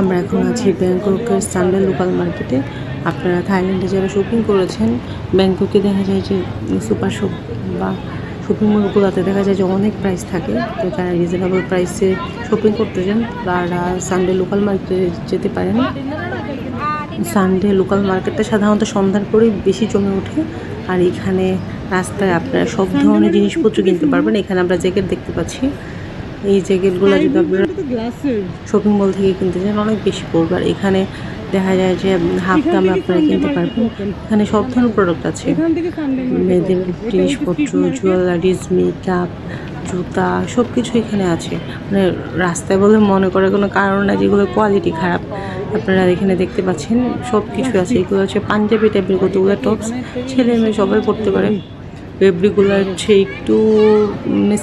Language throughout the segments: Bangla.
আমরা এখন আছি ব্যাংককের সানডে লোকাল মার্কেটে। আপনারা থাইল্যান্ডে যারা শপিং করেছেন, ব্যাংককে দেখা যায় যে সুপার শপ বা শপিং মলগুলোতে দেখা যায় যে অনেক প্রাইস থাকে। তো যারা রিজনেবল প্রাইসে শপিং করতে চান তারা সানডে লোকাল মার্কেটে যেতে পারেন। সানডে লোকাল মার্কেটটা সাধারণত সন্ধ্যার পরেই বেশি জমে ওঠে। আর এখানে রাস্তায় আপনারা সব ধরনের জিনিসপত্র কিনতে পারবেন। এখানে আমরা জ্যাকেট দেখতে পাচ্ছি। এই জ্যাকেটগুলো যদি আপনারা শপিং মল থেকে কিনতে চান অনেক বেশি পড়বে। আর এখানে দেখা যায় যে হাফ দামে আপনারা কিনতে পারবেন। এখানে সব ধরনের প্রোডাক্ট আছে, মেয়েদের জিনিসপত্র, জুয়েলারিজ, মেকআপ, জুতা, সব কিছু এখানে আছে। মানে রাস্তায় বলে মনে করে কোনো কারণ না যেগুলো কোয়ালিটি খারাপ। আপনারা এখানে দেখতে পাচ্ছেন সব কিছু আছে। এগুলো হচ্ছে পাঞ্জাবি টাইপের কতগুলো টপস, ছেলে মেয়ে সবাই পরতে পারে। ফেব্রিকগুলো হচ্ছে একটু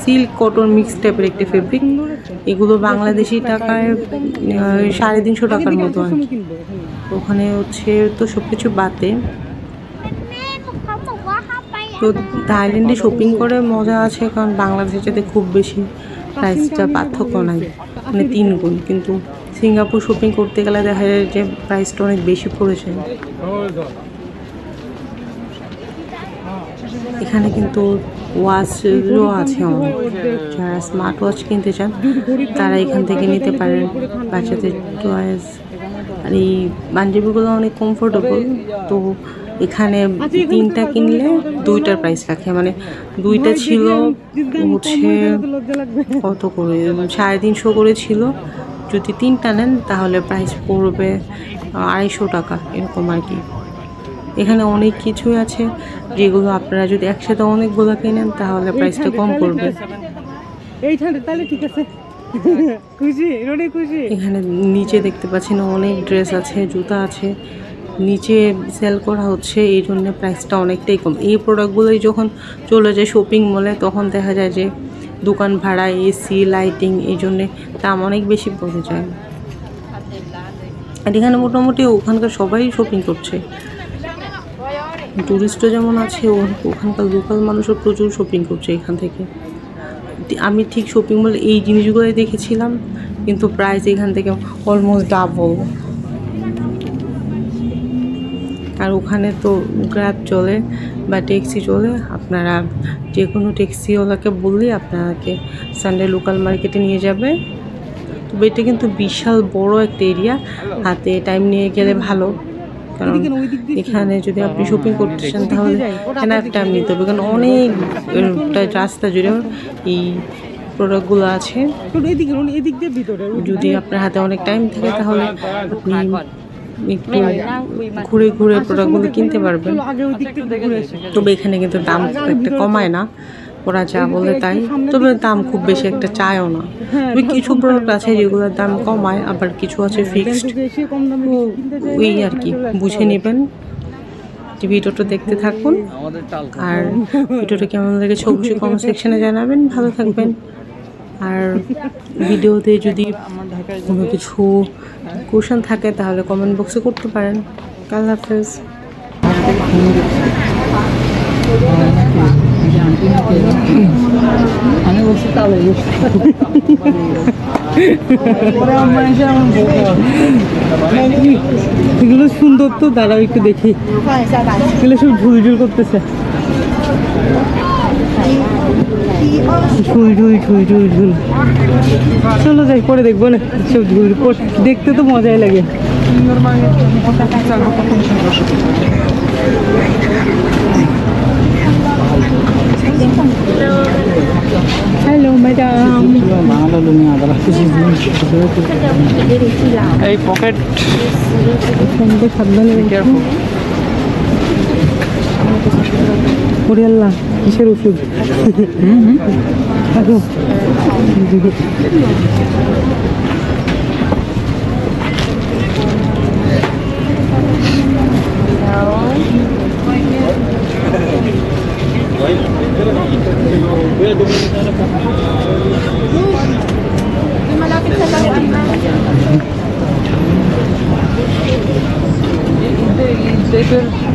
সিল্ক কটন মিক্স টাইপের একটা ফেব্রিক। এগুলো বাংলাদেশি টাকায় 350 টাকার মতো আর কি। ওখানে হচ্ছে তো সব কিছু বাদে তো থাইল্যান্ডে শপিং করে মজা আছে, কারণ বাংলাদেশের সাথে খুব বেশি প্রাইসটা পার্থক্য নাই, মানে 3 গুণ। কিন্তু সিঙ্গাপুর শপিং করতে গেলে দেখা যায় যে প্রাইসটা অনেক বেশি পড়েছে। এখানে কিন্তু ওয়াচও আছে অনেক। যারা স্মার্ট ওয়াচ কিনতে চান তারা এখান থেকে নিতে পারেন। বাচ্চাদের টয়েস আর এই পাঞ্জাবিগুলো অনেক কমফোর্টেবল। তো এখানে 3টা কিনলে 2টার প্রাইস রাখে। মানে 2টা ছিল হচ্ছে কত করে, 350 করে ছিল। যদি 3টা নেন তাহলে প্রাইস পড়বে 250 টাকা এরকম আর কি। এখানে অনেক কিছুই আছে যেগুলো আপনারা যদি একসাথে অনেকগুলো কিনেন তাহলে প্রাইসটা কম পড়বে। এখানে নিচে দেখতে পাচ্ছেন অনেক ড্রেস আছে, জুতা আছে, নিচে সেল করা হচ্ছে, এই জন্য প্রাইসটা অনেকটাই কম। এই প্রোডাক্টগুলোই যখন চলে যায় শপিং মলে তখন দেখা যায় যে দোকান ভাড়া, এসি, লাইটিং, এই জন্যে দাম অনেক বেশি পড়ে যায়। আর এখানে মোটামুটি ওখানকার সবাই শপিং করছে, টুরিস্টও যেমন আছে, ওখানকার লোকাল মানুষও প্রচুর শপিং করছে এখান থেকে। আমি ঠিক শপিং মলে এই জিনিসগুলোই দেখেছিলাম, কিন্তু প্রাইস এখান থেকে অলমোস্ট ডাবল। আর ওখানে তো গ্র্যাব চলে বা ট্যাক্সি চলে। আপনারা যে কোনো ট্যাক্সিওয়ালাকে বললেই আপনাকে সানডে লোকাল মার্কেটে নিয়ে যাবে। তবে এটা কিন্তু বিশাল বড় একটা এরিয়া, হাতে টাইম নিয়ে গেলে ভালো। কারণ এখানে যদি আপনি শপিং করতে চান তাহলে এনাফ টাইম নিতে হবে, কারণ অনেকটা রাস্তা জুড়ে এই প্রোডাক্টগুলো আছে। যদি আপনার হাতে অনেক টাইম থাকে তাহলে আপনি একটু ঘুরে ঘুরে প্রোডাক্টগুলো কিনতে পারবেন। তবে এখানে কিন্তু দাম একটা কমায় না, ওরা যা বলে তাই। তবে দাম খুব বেশি একটা চায়ও না। তবে কিছু প্রোডাক্ট আছে যেগুলোর দাম কমায়, আবার কিছু আছে ফিক্সড। ওই আর কি, বুঝে নেবেন। ভিডিওটা দেখতে থাকুন। আর ভিডিওটা কেমন লেগেছে অবশ্যই কমেন্ট সেকশনে জানাবেন। ভালো থাকবেন। আর ভিডিওতে যদি কোনো কিছু কোশ্চেন থাকে তাহলে কমেন্ট বক্সে করতে পারেন। আল্লাহ হাফেজ। আমি বলছি তাহলে এগুলো সুন্দর তো, দাঁড়াও একটু দেখি। এগুলো সব ঝুল ঝুল করতেছে, ঝুল ঝুল ঝুল ঝুল ঝুল। চলো যাই, পরে দেখবো না। সব ঝুল দেখতে তো মজাই লাগে। Hello madam. এই পকেট সাবধানে। ওরে আল্লাহ, কিসের ওষুধ?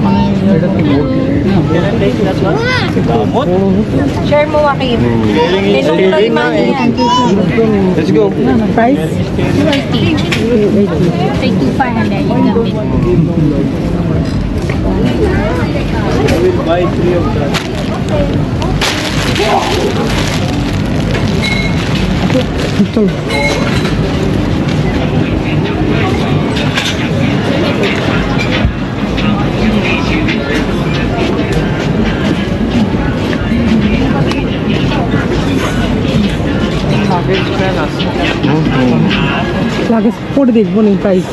মানে Share mo Joaquin. Tinong limang yan. Let's go. Price? 2,500 yung gamit. I will buy 3 of that. Ito. লাগে পড়ে দেখবো না প্রাইস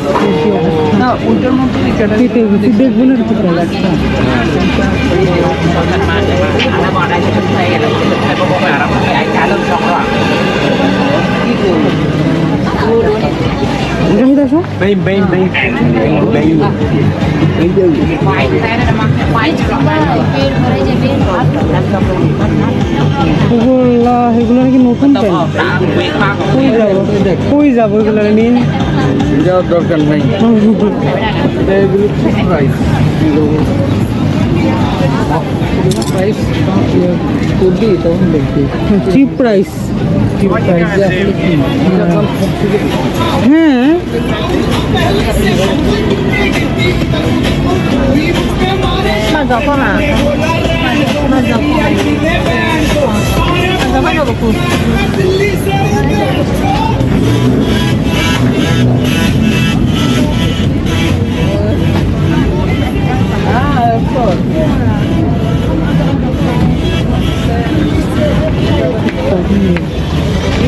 না ওইটার মতো দেখবো না কি প্রাইস Ganda siya? Bem. এগুলো নাকি নতুন প্যান্ট কই যাবো এগুলো নিন যাওয়ার দরকার নেই প্রাইস করবি তখন দেখবি চিপ প্রাইস হ্যাঁ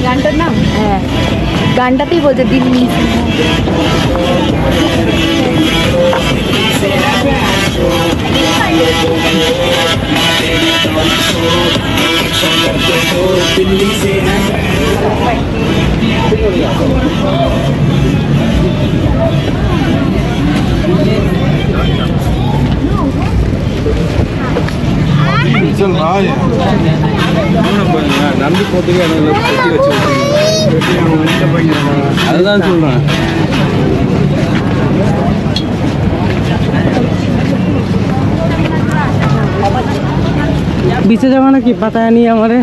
গানটার নাম হ্যাঁ গানটাতেই বলছে দিল্লি चल रहा है नंदी पोतगे அதுதான் சொல்றேன் বিচে যাবো নাকি পাতায় নিয়ে আমারে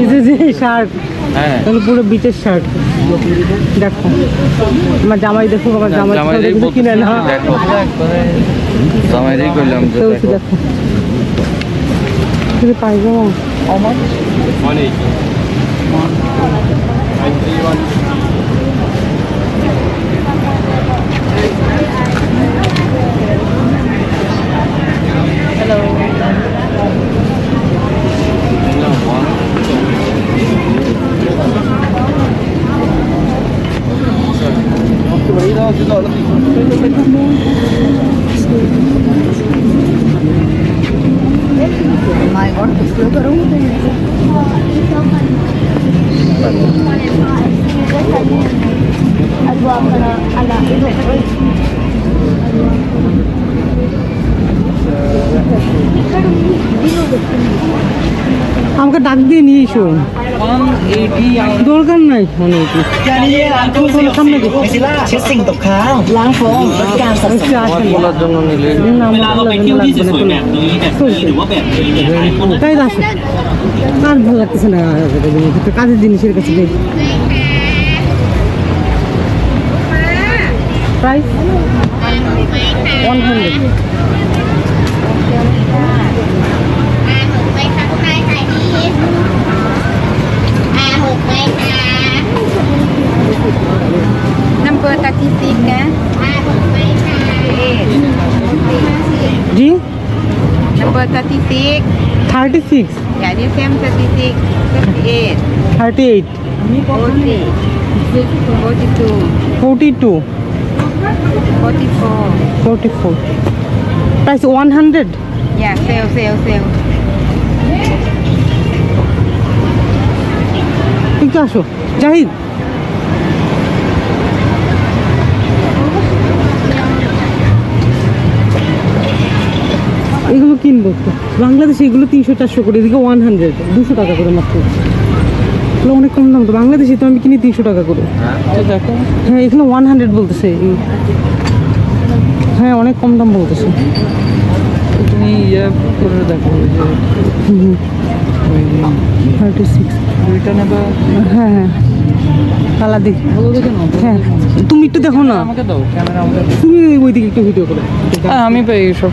যে শার্ট হ্যাঁ তাহলে পুরো বিচের শার্ট দেখো আমার জামাই দেখো আমার জামাই কিনে না দেখো জামাইরই কইলাম যে দেখো তুমি পাইজামা আমার মানে আমাকে ডাক দিয়ে নিয়ে এসো দরকার নাই 180 সামনে দেখো เช็ดสิ่งตกค้างล้างโฟมลดการสะสม আমার বলার জন্য নিলে เวลาเราไปเที่ยวที่สวยๆแบบนี้แบบนี้หรือว่าแบบนี้เนี่ยหลายคน তাই আসো আর ভালো লাগতেছে না কাজের জিনিসের কাছে নেই price number 36 นะ ji number 36 36 yeah the same 36 38 38 40 42 42 44 44 price 100 yeah sale একটু আসো জাহিদ এগুলো কিনবো তো বাংলাদেশে এগুলো 300-400 করে এদিকে 100 200 টাকা করে মাত্র এগুলো অনেক কম দাম তো বাংলাদেশে তো আমি কিনি 300 টাকা করে হ্যাঁ এগুলো 100 বলতেছে হ্যাঁ অনেক কম দাম বলতেছে তুমি ইয়ে করে দেখো ওই যে ওই 36 দুইটা নেবা হ্যাঁ হ্যাঁ কালার দেখি ভালো দেখে নাও হ্যাঁ তুমি একটু দেখো না আমাকে দাও ক্যামেরা আমাকে দাও। তুমি ওইদিকে একটু ভিডিও করো আমি পাই সব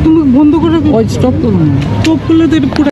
তুমি বন্ধ করে ওই স্টপ করুন টপ করলে তো এটা পুরো